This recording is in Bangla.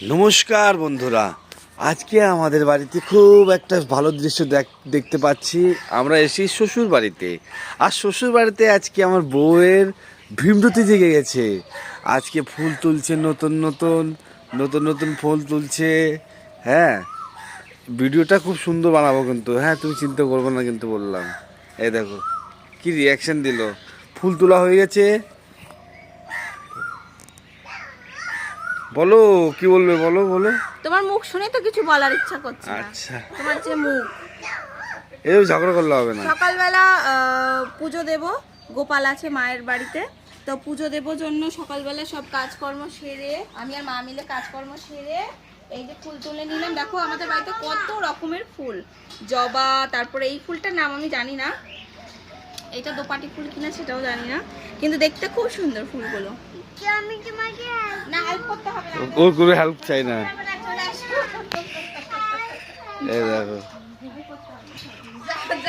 নমস্কার বন্ধুরা, আজকে আমাদের বাড়িতে খুব একটা ভালো দৃশ্য দেখতে পাচ্ছি। আমরা এসেছি শ্বশুর বাড়িতে, আর শ্বশুর বাড়িতে আজকে আমার বউয়ের ভীমরতি জেগে গেছে। আজকে ফুল তুলছে, নতুন নতুন নতুন নতুন ফুল তুলছে। হ্যাঁ, ভিডিওটা খুব সুন্দর বানাবো কিন্তু। হ্যাঁ, তুমি চিন্তা করবো না কিন্তু বললাম। এই দেখো কি রিয়াকশন দিল। ফুল তোলা হয়ে গেছে। বলো, কি বলবে, বলো বলো। তোমার মুখ শুনে তো কিছু বলার ইচ্ছা করছে না। আচ্ছা, তোমার যে মুখ। এই ঝগড়া করলে হবে না। সকালবেলা পুজো দেব, গোপাল আছে মায়ের বাড়িতে, তো পুজো দেব জন্য সকালবেলা সব কাজকর্ম সেরে আমি আর মা মিলে কাজকর্ম সেরে এই যে ফুল তুলে নিলাম। দেখো আমাদের বাড়িতে কত রকমের ফুল, জবা, তারপরে এই ফুলটার নাম আমি জানি না, এটা দোপাটি ফুল কিনা সেটাও জানি না, কিন্তু দেখতে খুব সুন্দর ফুলগুলো। না, হেল্প করতে হবে না, ওর কোনো হেল্প চাই না। চলে আসো। এই দেখো।